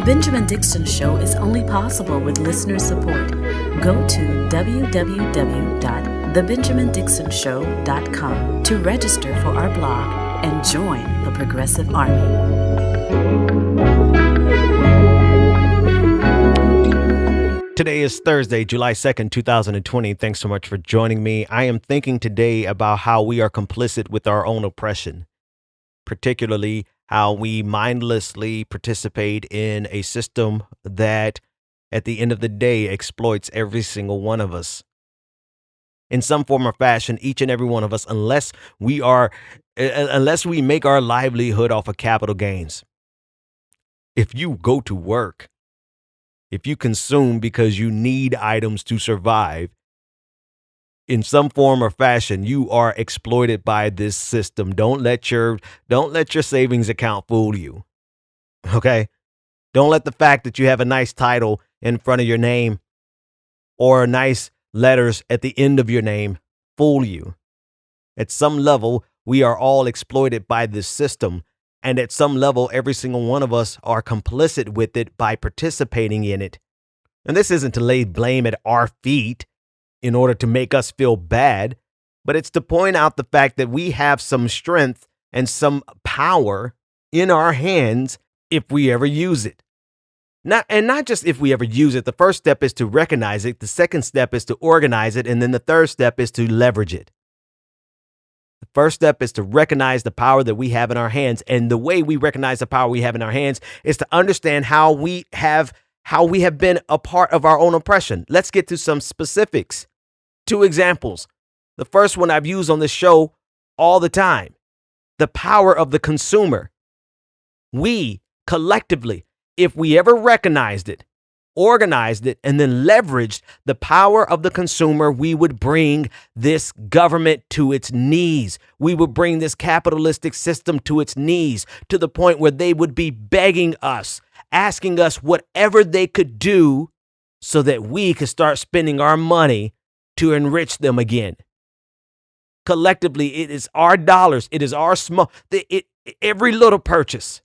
Benjamin Dixon Show is only possible with listener support. Go to www.thebenjamindixonshow.com to register for our blog and join the Progressive Army. Today is Thursday, July 2nd, 2020. Thanks so much for joining me. I am thinking today about how we are complicit with our own oppression, particularly how we mindlessly participate in a system that, at the end of the day, exploits every single one of us. In some form or fashion, each and every one of us, unless we make our livelihood off of capital gains. If you go to work, if you consume because you need items to survive, in some form or fashion, you are exploited by this system. Don't let your savings account fool you. Okay? Don't let the fact that you have a nice title in front of your name or nice letters at the end of your name fool you. At some level, we are all exploited by this system. And at some level, every single one of us are complicit with it by participating in it. And this isn't to lay blame at our feet in order to make us feel bad, but it's to point out the fact that we have some strength and some power in our hands if we ever use it. Not just if we ever use it. The first step is to recognize it. The second step is to organize it. And then the third step is to leverage it. The first step is to recognize the power that we have in our hands. And the way we recognize the power we have in our hands is to understand how we have been a part of our own oppression. Let's get to some specifics. 2 examples. The first one I've used on this show all the time. The power of the consumer. We collectively, if we ever recognized it, organized it, and then leveraged the power of the consumer, we would bring this government to its knees. We would bring this capitalistic system to its knees, to the point where they would be begging us, asking us whatever they could do so that we could start spending our money to enrich them again. Collectively, it is our dollars. It is our every little purchase,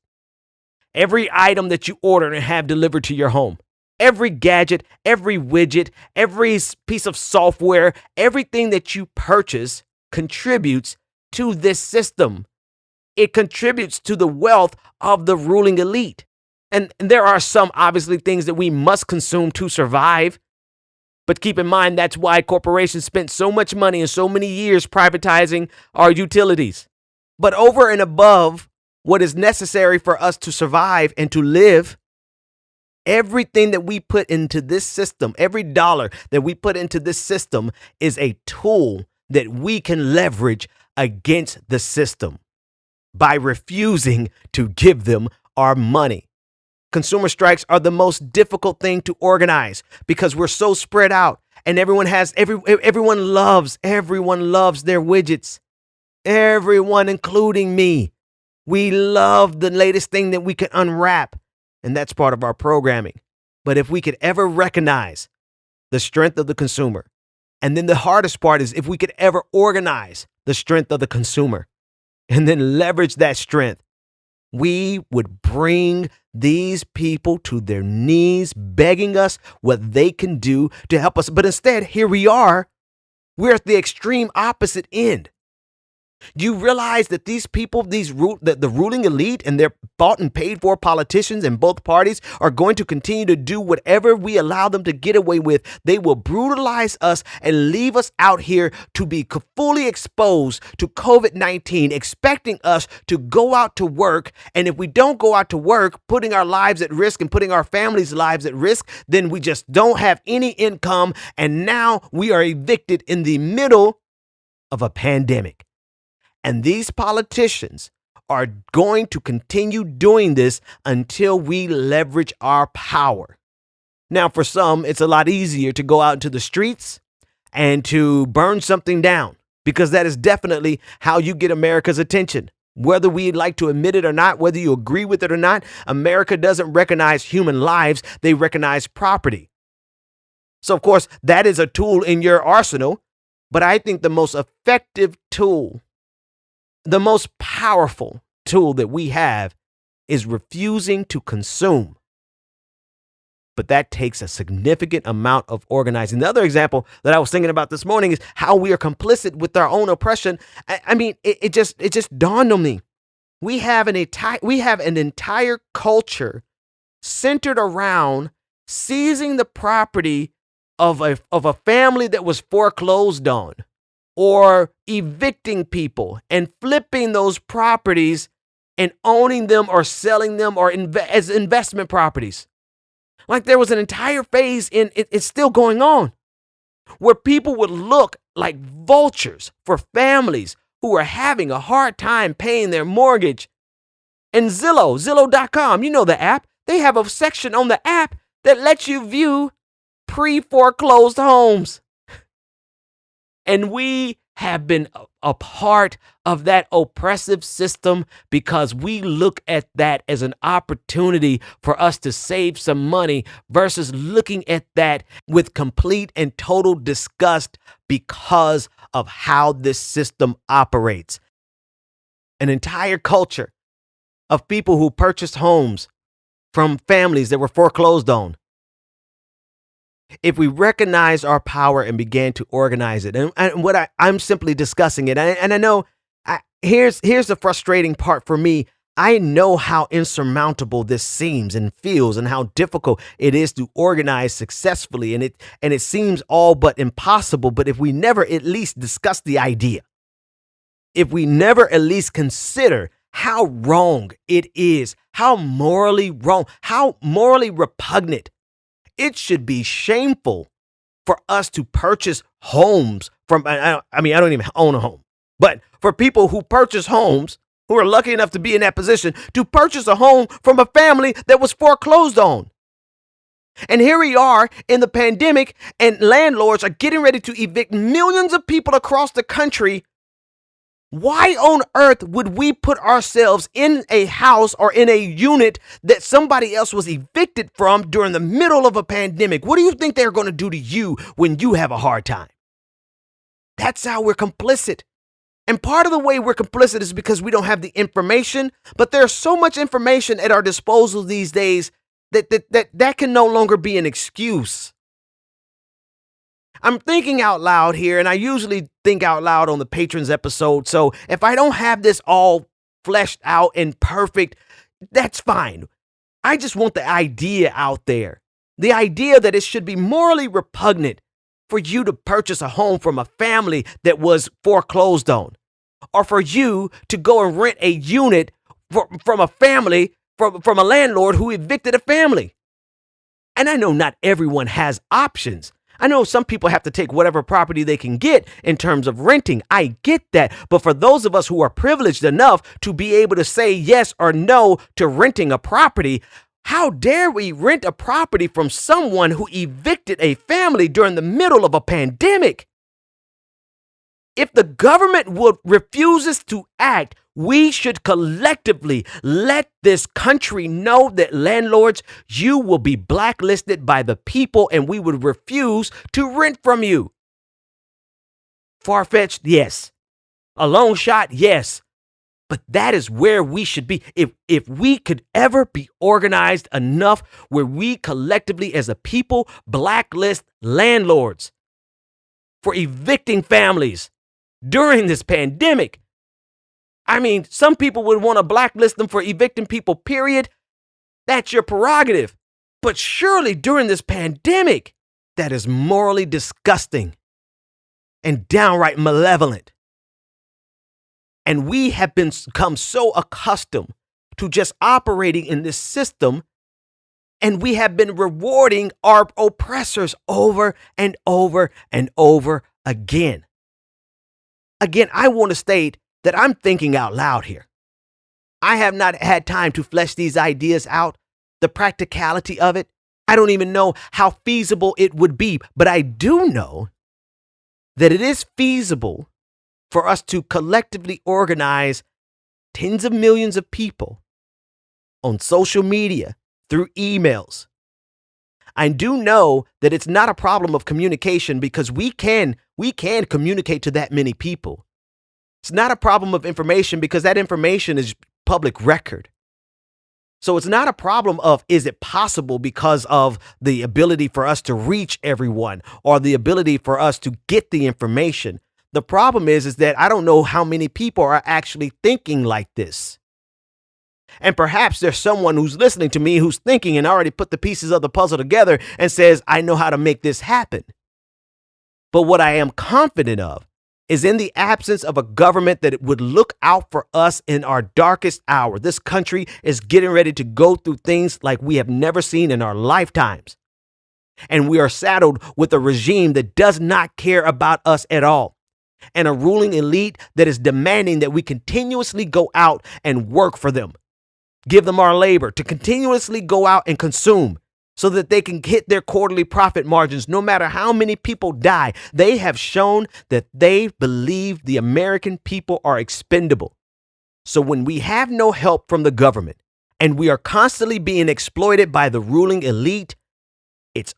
every item that you order and have delivered to your home, every gadget, every widget, every piece of software, everything that you purchase contributes to this system. It contributes to the wealth of the ruling elite. And there are some obviously things that we must consume to survive. But keep in mind, that's why corporations spent so much money and so many years privatizing our utilities. But over and above what is necessary for us to survive and to live, everything that we put into this system, every dollar that we put into this system is a tool that we can leverage against the system by refusing to give them our money. Consumer strikes are the most difficult thing to organize because we're so spread out and everyone loves their widgets. Everyone, including me. We love the latest thing that we can unwrap, and that's part of our programming. But if we could ever recognize the strength of the consumer, and then the hardest part is if we could ever organize the strength of the consumer and then leverage that strength, we would bring these people to their knees, begging us what they can do to help us. But instead, here we are. We're at the extreme opposite end. Do you realize that these people, the ruling elite and their bought and paid for politicians in both parties are going to continue to do whatever we allow them to get away with? They will brutalize us and leave us out here to be fully exposed to COVID-19, expecting us to go out to work. And if we don't go out to work, putting our lives at risk and putting our families' lives at risk, then we just don't have any income. And now we are evicted in the middle of a pandemic. And these politicians are going to continue doing this until we leverage our power. Now, for some, it's a lot easier to go out into the streets and to burn something down, because that is definitely how you get America's attention. Whether we'd like to admit it or not, whether you agree with it or not, America doesn't recognize human lives. They recognize property. So, of course, that is a tool in your arsenal. But I think the most effective tool, the most powerful tool that we have is refusing to consume. But that takes a significant amount of organizing. The other example that I was thinking about this morning is how we are complicit with our own oppression. I mean, it just dawned on me. We have an entire culture centered around seizing the property of a family that was foreclosed on, or evicting people and flipping those properties and owning them or selling them or as investment properties. Like there was an entire phase it's still going on, where people would look like vultures for families who are having a hard time paying their mortgage. And Zillow.com, you know the app, they have a section on the app that lets you view pre-foreclosed homes. And we have been a part of that oppressive system because we look at that as an opportunity for us to save some money versus looking at that with complete and total disgust because of how this system operates. An entire culture of people who purchased homes from families that were foreclosed on. If we recognize our power and began to organize it, and what I'm simply discussing it, and I know here's the frustrating part for me. I know how insurmountable this seems and feels, and how difficult it is to organize successfully, and it seems all but impossible. But if we never at least discuss the idea, if we never at least consider how wrong it is, how morally wrong, how morally repugnant. It should be shameful for us to purchase homes from, I don't even own a home, but for people who purchase homes, who are lucky enough to be in that position, to purchase a home from a family that was foreclosed on. And here we are in the pandemic, and landlords are getting ready to evict millions of people across the country. Why on earth would we put ourselves in a house or in a unit that somebody else was evicted from during the middle of a pandemic? What do you think they're going to do to you when you have a hard time? That's how we're complicit. And part of the way we're complicit is because we don't have the information, but there's so much information at our disposal these days that can no longer be an excuse. I'm thinking out loud here, and I usually think out loud on the Patrons episode. So if I don't have this all fleshed out and perfect, that's fine. I just want the idea out there. The idea that it should be morally repugnant for you to purchase a home from a family that was foreclosed on, or for you to go and rent a unit from a family, from a landlord who evicted a family. And I know not everyone has options. I know some people have to take whatever property they can get in terms of renting. I get that. But for those of us who are privileged enough to be able to say yes or no to renting a property, how dare we rent a property from someone who evicted a family during the middle of a pandemic? If the government refuses to act, we should collectively let this country know that landlords, you will be blacklisted by the people, and we would refuse to rent from you. Far-fetched, yes. A long shot, yes. But that is where we should be. If we could ever be organized enough where we collectively as a people blacklist landlords for evicting families during this pandemic. I mean, some people would want to blacklist them for evicting people, period. That's your prerogative. But surely during this pandemic, that is morally disgusting and downright malevolent. And we have become so accustomed to just operating in this system, and we have been rewarding our oppressors over and over and over again. Again, I want to state that I'm thinking out loud here. I have not had time to flesh these ideas out, the practicality of it. I don't even know how feasible it would be, but I do know that it is feasible for us to collectively organize tens of millions of people on social media, through emails. I do know that it's not a problem of communication because we can communicate to that many people. It's not a problem of information because that information is public record. So it's not a problem of is it possible because of the ability for us to reach everyone or the ability for us to get the information. The problem is that I don't know how many people are actually thinking like this. And perhaps there's someone who's listening to me who's thinking and already put the pieces of the puzzle together and says, I know how to make this happen. But what I am confident of is in the absence of a government that would look out for us in our darkest hour. This country is getting ready to go through things like we have never seen in our lifetimes. And we are saddled with a regime that does not care about us at all. And a ruling elite that is demanding that we continuously go out and work for them. Give them our labor to continuously go out and consume so that they can hit their quarterly profit margins. No matter how many people die, they have shown that they believe the American people are expendable. So when we have no help from the government and we are constantly being exploited by the ruling elite, it's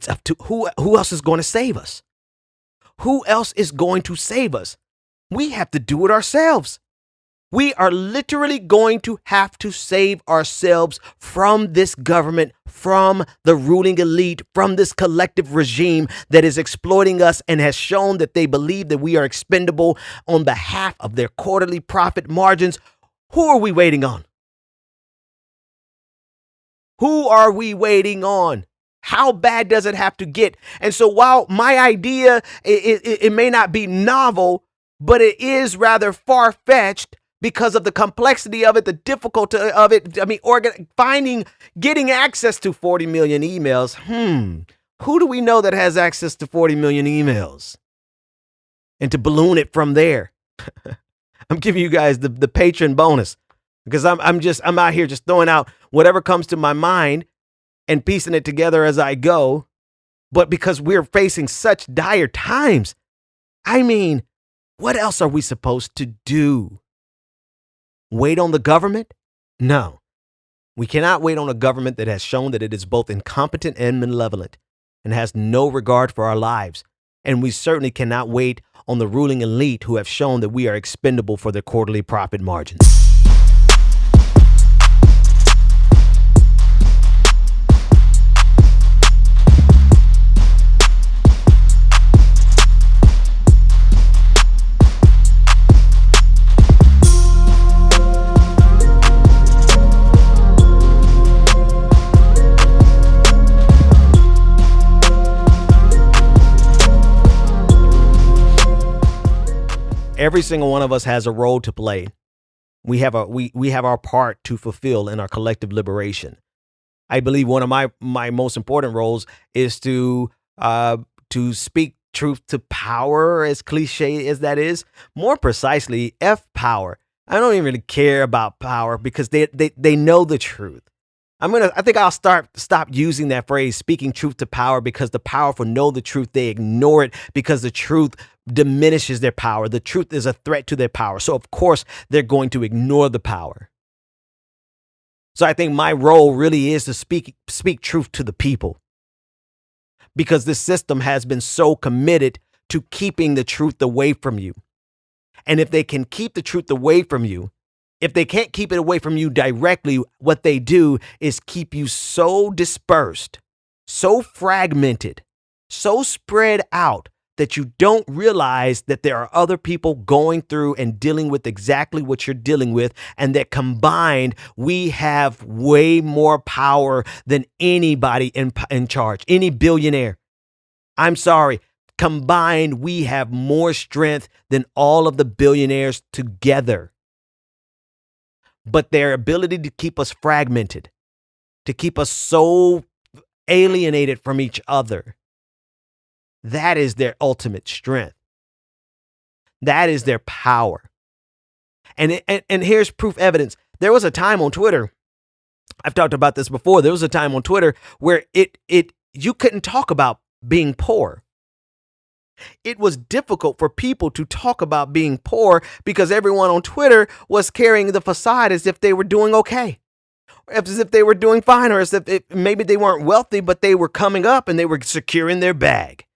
up to who else is going to save us? Who else is going to save us? We have to do it ourselves. We are literally going to have to save ourselves from this government, from the ruling elite, from this collective regime that is exploiting us and has shown that they believe that we are expendable on behalf of their quarterly profit margins. Who are we waiting on? Who are we waiting on? How bad does it have to get? And so while my idea, it may not be novel, but it is rather far-fetched, because of the complexity of it, the difficulty of it. I mean, getting access to 40 million emails. Who do we know that has access to 40 million emails? And to balloon it from there. I'm giving you guys the patron bonus because I'm out here just throwing out whatever comes to my mind and piecing it together as I go. But because we're facing such dire times, I mean, what else are we supposed to do? Wait on the government? No, we cannot wait on a government that has shown that it is both incompetent and malevolent and has no regard for our lives. And we certainly cannot wait on the ruling elite who have shown that we are expendable for their quarterly profit margins. Every single one of us has a role to play. We have our part to fulfill in our collective liberation. I believe one of my most important roles is to speak truth to power, as cliche as that is. More precisely, F power. I don't even really care about power because they know the truth. I think I'll stop using that phrase, speaking truth to power, because the powerful know the truth. They ignore it because the truth diminishes their power. The truth is a threat to their power. So of course they're going to ignore the power. So I think my role really is to speak truth to the people, because this system has been so committed to keeping the truth away from you. And if they can keep the truth away from you, if they can't keep it away from you directly, what they do is keep you so dispersed, so fragmented, so spread out that you don't realize that there are other people going through and dealing with exactly what you're dealing with, and that combined, we have way more power than anybody in charge, any billionaire. I'm sorry. Combined, we have more strength than all of the billionaires together. But their ability to keep us fragmented, to keep us so alienated from each other, that is their ultimate strength. That is their power. And here's proof evidence. There was a time on Twitter, I've talked about this before, there was a time on Twitter where you couldn't talk about being poor. It was difficult for people to talk about being poor because everyone on Twitter was carrying the facade as if they were doing okay, as if they were doing fine, or as if maybe they weren't wealthy, but they were coming up and they were securing their bag.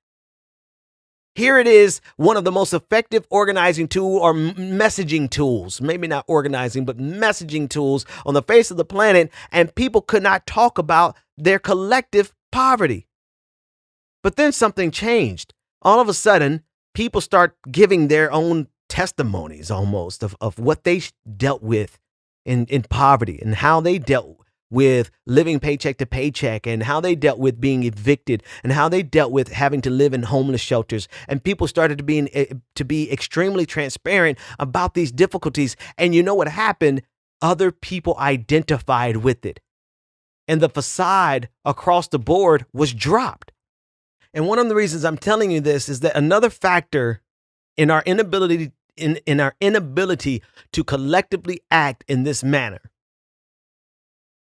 Here it is, one of the most effective organizing tool or messaging tools, maybe not organizing, but messaging tools on the face of the planet. And people could not talk about their collective poverty. But then something changed. All of a sudden, people start giving their own testimonies almost of what they dealt with in poverty and how they dealt with living paycheck to paycheck and how they dealt with being evicted and how they dealt with having to live in homeless shelters. And people started to be extremely transparent about these difficulties. And you know what happened? Other people identified with it. And the facade across the board was dropped. And one of the reasons I'm telling you this is that another factor in our inability in our inability to collectively act in this manner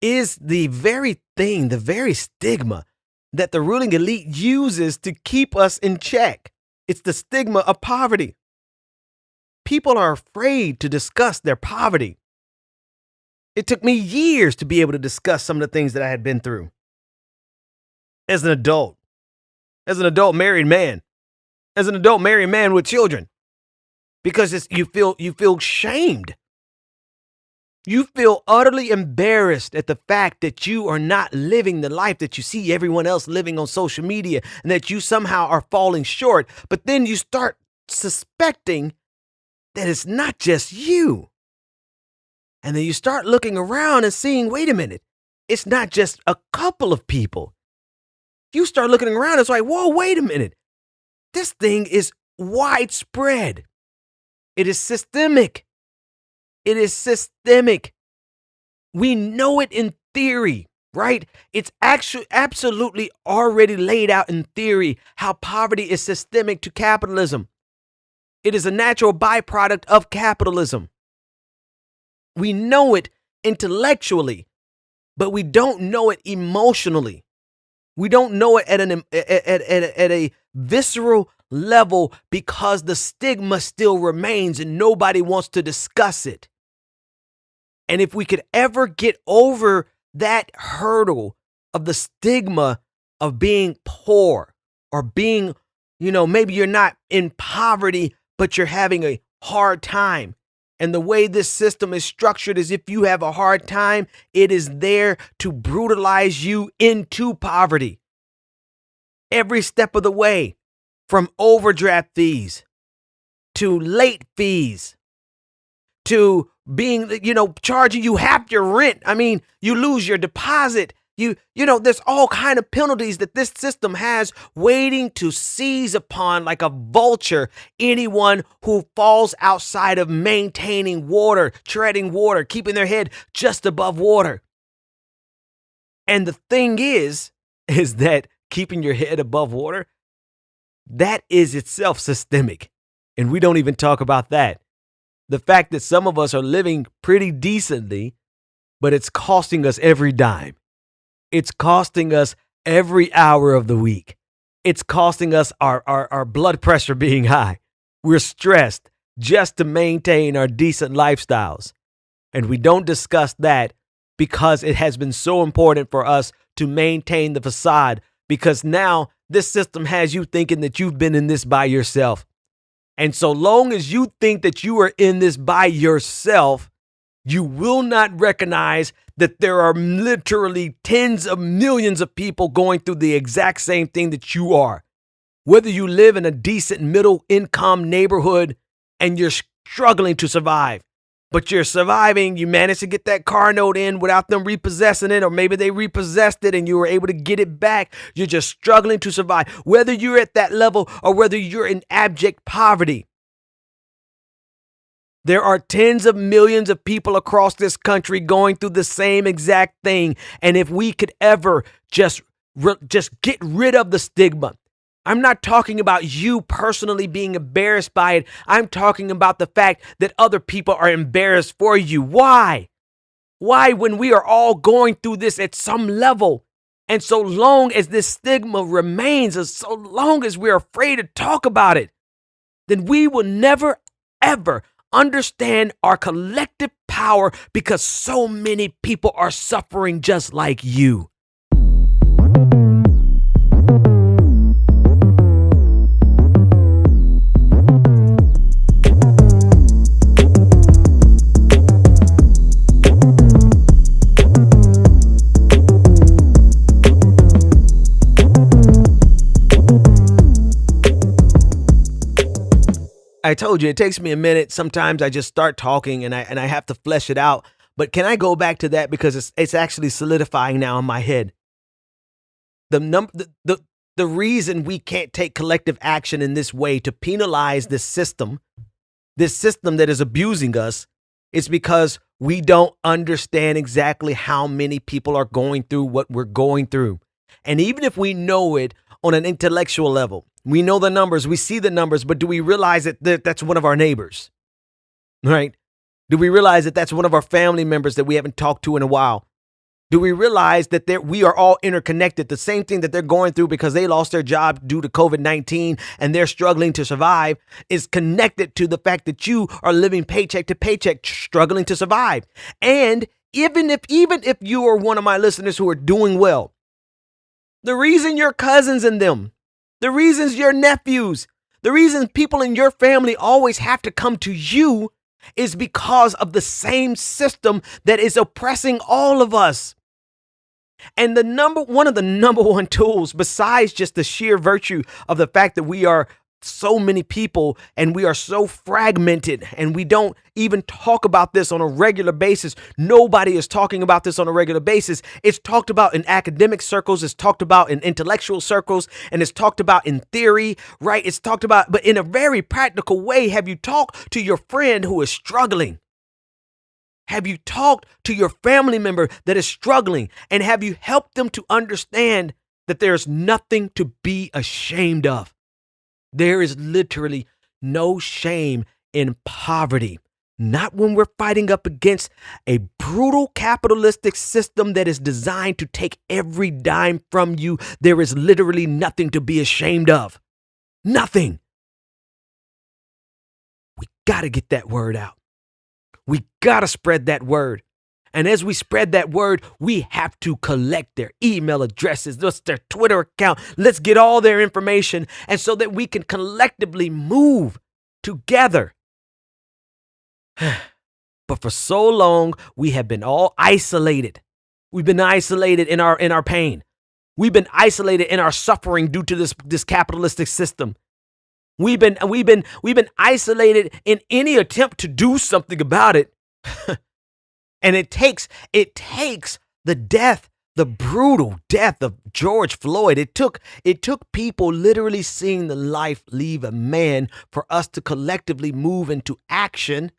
is the very thing, the very stigma that the ruling elite uses to keep us in check. It's the stigma of poverty. People are afraid to discuss their poverty. It took me years to be able to discuss some of the things that I had been through as an adult married man, with children, because you feel shamed. You feel utterly embarrassed at the fact that you are not living the life that you see everyone else living on social media and that you somehow are falling short. But then you start suspecting that it's not just you. And then you start looking around and seeing, wait a minute, it's not just a couple of people. You start looking around, it's like, whoa, wait a minute. This thing is widespread. It is systemic. It is systemic. We know it in theory, right? It's actually absolutely already laid out in theory how poverty is systemic to capitalism. It is a natural byproduct of capitalism. We know it intellectually, but we don't know it emotionally. We don't know it at a visceral level because the stigma still remains and nobody wants to discuss it. And if we could ever get over that hurdle of the stigma of being poor or being, maybe you're not in poverty, but you're having a hard time. And the way this system is structured is if you have a hard time, it is there to brutalize you into poverty. Every step of the way, from overdraft fees to late fees to being, charging you half your rent. I mean, you lose your deposit. There's all kind of penalties that this system has waiting to seize upon like a vulture anyone who falls outside of maintaining water, treading water, keeping their head just above water. And the thing is that keeping your head above water, that is itself systemic. And we don't even talk about that. The fact that some of us are living pretty decently, but it's costing us every dime. It's costing us every hour of the week. It's costing us our blood pressure being high. We're stressed just to maintain our decent lifestyles. And we don't discuss that because it has been so important for us to maintain the facade, because now this system has you thinking that you've been in this by yourself. And so long as you think that you are in this by yourself, you will not recognize that there are literally tens of millions of people going through the exact same thing that you are. Whether you live in a decent middle income neighborhood and you're struggling to survive, but you're surviving, you managed to get that car note in without them repossessing it, or maybe they repossessed it and you were able to get it back. You're just struggling to survive. Whether you're at that level or whether you're in abject poverty, there are tens of millions of people across this country going through the same exact thing. And if we could ever just get rid of the stigma, I'm not talking about you personally being embarrassed by it. I'm talking about the fact that other people are embarrassed for you. Why? Why, when we are all going through this at some level? And so long as this stigma remains, and so long as we're afraid to talk about it, then we will never, ever understand our collective power, because so many people are suffering just like you. I told you, it takes me a minute. Sometimes I just start talking and I have to flesh it out. But can I go back to that because it's actually solidifying now in my head. The reason we can't take collective action in this way to penalize this system that is abusing us, is because we don't understand exactly how many people are going through what we're going through. And even if we know it on an intellectual level, we know the numbers, we see the numbers, but do we realize that that's one of our neighbors, right? Do we realize that that's one of our family members that we haven't talked to in a while? Do we realize that we are all interconnected? The same thing that they're going through because they lost their job due to COVID-19 and they're struggling to survive is connected to the fact that you are living paycheck to paycheck, struggling to survive. And even if you are one of my listeners who are doing well, the reason your cousins and them, the reasons your nephews, the reason people in your family always have to come to you is because of the same system that is oppressing all of us. And one of the number one tools, besides just the sheer virtue of the fact that we are so many people and we are so fragmented and we don't even talk about this on a regular basis. Nobody is talking about this on a regular basis. It's talked about in academic circles. It's talked about in intellectual circles, and it's talked about in theory, right? It's talked about, but in a very practical way. Have you talked to your friend who is struggling? Have you talked to your family member that is struggling? And have you helped them to understand that there's nothing to be ashamed of? There is literally no shame in poverty. Not when we're fighting up against a brutal capitalistic system that is designed to take every dime from you. There is literally nothing to be ashamed of. Nothing. We got to get that word out. We got to spread that word. And as we spread that word, we have to collect their email addresses, their Twitter account. Let's get all their information, and so that we can collectively move together. But for so long, we have been all isolated. We've been isolated in our pain. We've been isolated in our suffering due to this capitalistic system. We've been isolated in any attempt to do something about it. And it takes the brutal death of George Floyd. It took people literally seeing the life leave a man for us to collectively move into action.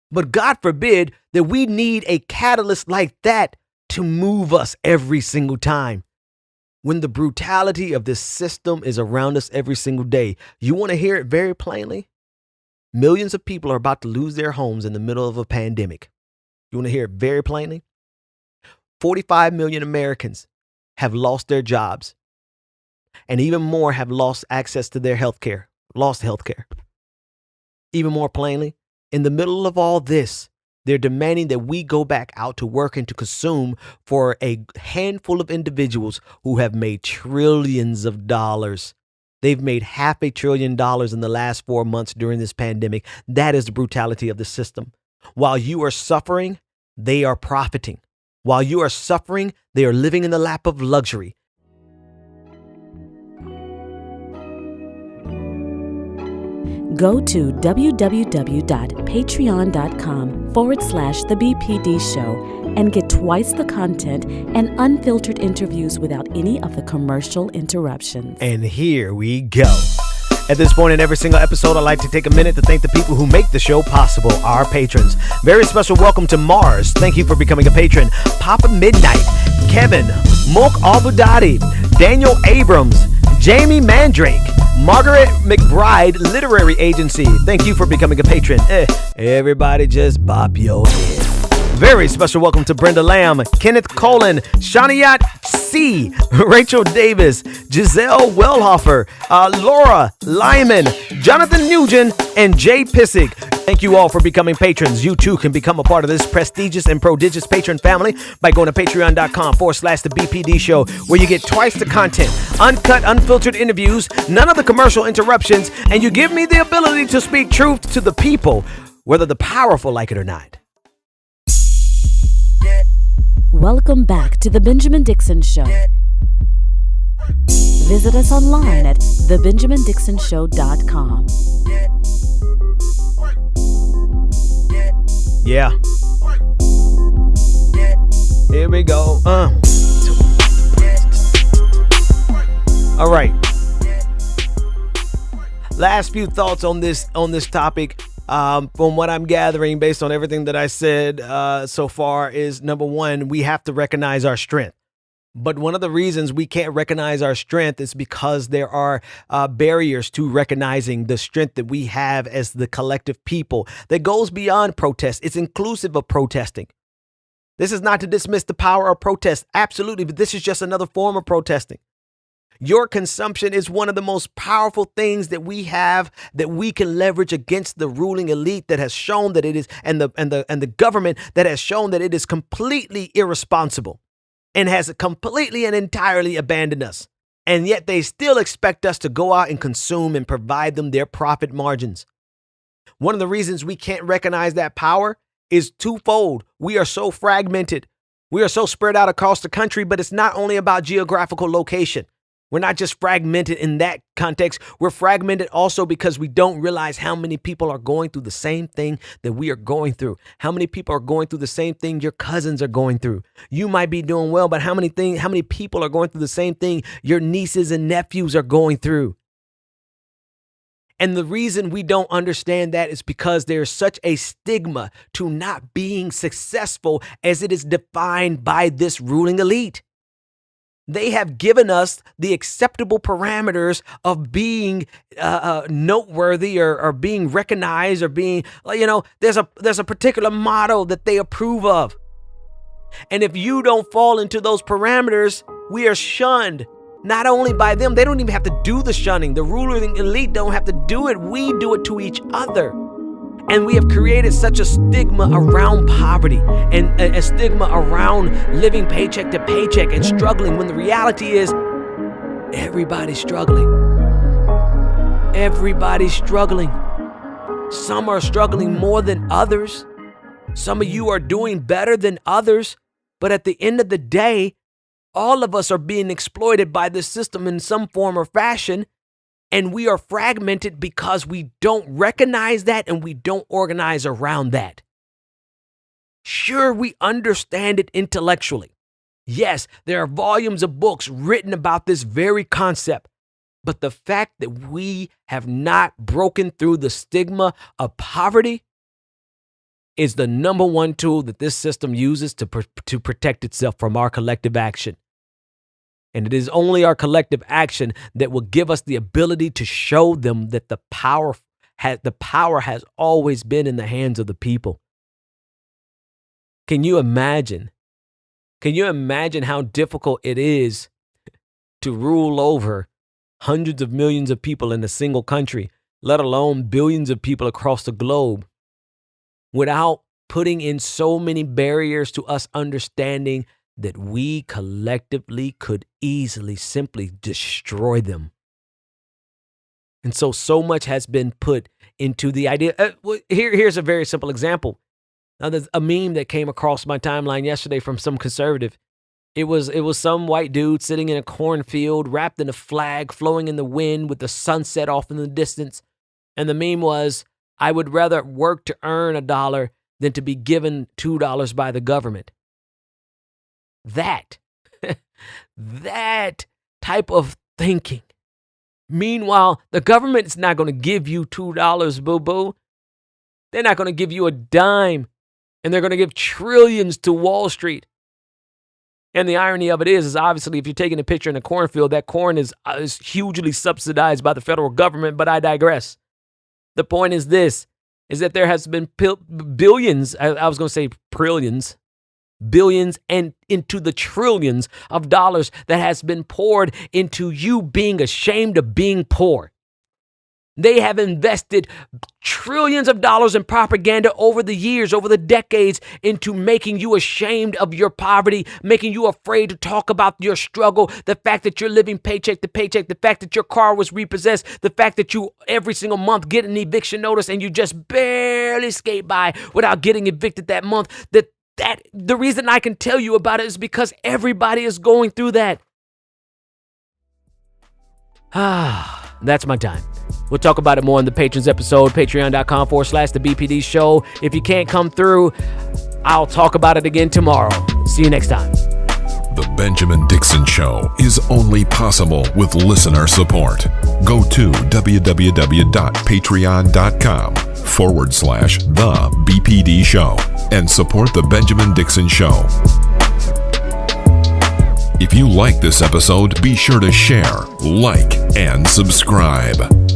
But God forbid that we need a catalyst like that to move us every single time. When the brutality of this system is around us every single day, you want to hear it very plainly? Millions of people are about to lose their homes in the middle of a pandemic. You want to hear it very plainly? 45 million Americans have lost their jobs, and even more have lost access to their healthcare, lost healthcare. Even more plainly, in the middle of all this, they're demanding that we go back out to work and to consume for a handful of individuals who have made trillions of dollars. They've made $500 billion in the last 4 months during this pandemic. That is the brutality of the system. While you are suffering, they are profiting. While you are suffering, they are living in the lap of luxury. Go to www.patreon.com/TheBPD Show and get twice the content and unfiltered interviews without any of the commercial interruptions. And here we go. At this point in every single episode, I'd like to take a minute to thank the people who make the show possible, our patrons. Very special welcome to Mars. Thank you for becoming a patron. Papa Midnight, Kevin, Mulk Albudati, Daniel Abrams, Jamie Mandrake, Margaret McBride Literary Agency. Thank you for becoming a patron. Everybody just bop your head. Very special welcome to Brenda Lamb, Kenneth Colin, Shaniat C, Rachel Davis, Giselle Wellhofer, Laura Lyman, Jonathan Nugent, and Jay Pissick. Thank you all for becoming patrons. You too can become a part of this prestigious and prodigious patron family by going to patreon.com/TheBPD Show, where you get twice the content, uncut, unfiltered interviews, none of the commercial interruptions, and you give me the ability to speak truth to the people, whether the powerful like it or not. Welcome back to The Benjamin Dixon Show. Visit us online at thebenjamindixonshow.com. Yeah. Here we go. All right. Last few thoughts on this topic. From what I'm gathering, based on everything that I said so far, is number one, we have to recognize our strength. But one of the reasons we can't recognize our strength is because there are barriers to recognizing the strength that we have as the collective people that goes beyond protest. It's inclusive of protesting. This is not to dismiss the power of protest. Absolutely. But this is just another form of protesting. Your consumption is one of the most powerful things that we have that we can leverage against the ruling elite that has shown that it is, and the government that has shown that it is completely irresponsible and has completely and entirely abandoned us. And yet they still expect us to go out and consume and provide them their profit margins. One of the reasons we can't recognize that power is twofold. We are so fragmented. We are so spread out across the country, but it's not only about geographical location. We're not just fragmented in that context. We're fragmented also because we don't realize how many people are going through the same thing that we are going through. How many people are going through the same thing your cousins are going through. You might be doing well, but how many people are going through the same thing your nieces and nephews are going through? And the reason we don't understand that is because there's such a stigma to not being successful as it is defined by this ruling elite. They have given us the acceptable parameters of being noteworthy or being recognized or being, there's a particular motto that they approve of. And if you don't fall into those parameters, we are shunned. Not only by them, they don't even have to do the shunning. The ruling elite don't have to do it. We do it to each other. And we have created such a stigma around poverty and a stigma around living paycheck to paycheck and struggling, when the reality is everybody's struggling. Everybody's struggling. Some are struggling more than others. Some of you are doing better than others. But at the end of the day, all of us are being exploited by this system in some form or fashion. And we are fragmented because we don't recognize that and we don't organize around that. Sure, we understand it intellectually. Yes, there are volumes of books written about this very concept. But the fact that we have not broken through the stigma of poverty is the number one tool that this system uses to protect itself from our collective action. And it is only our collective action that will give us the ability to show them that the power has always been in the hands of the people. Can you imagine? Can you imagine how difficult it is to rule over hundreds of millions of people in a single country, let alone billions of people across the globe, without putting in so many barriers to us understanding that we collectively could easily simply destroy them? And so much has been put into the idea. Here's a very simple example. Now, there's a meme that came across my timeline yesterday from some conservative. It was some white dude sitting in a cornfield wrapped in a flag flowing in the wind with the sunset off in the distance. And the meme was, I would rather work to earn $1 than to be given $2 by the government. That type of thinking. Meanwhile, the government's not going to give you $2, boo-boo. They're not going to give you a dime, and they're going to give trillions to Wall Street. And the irony of it is obviously if you're taking a picture in a cornfield, that corn is hugely subsidized by the federal government, but I digress. The point is this, is that there has been billions, I was going to say trillions, billions and into the trillions of dollars that has been poured into you being ashamed of being poor. They have invested trillions of dollars in propaganda over the years, over the decades, into making you ashamed of your poverty, making you afraid to talk about your struggle, the fact that you're living paycheck to paycheck, the fact that your car was repossessed, the fact that you every single month get an eviction notice and you just barely skate by without getting evicted that month. That the reason I can tell you about it is because everybody is going through that. That's my time. We'll talk about it more in the Patrons episode, patreon.com/the BPD show. If you can't come through, I'll talk about it again tomorrow. See you next time. The Benjamin Dixon Show is only possible with listener support. Go to www.patreon.com/the BPD show and support The Benjamin Dixon Show. If you like this episode, be sure to share, like, and subscribe.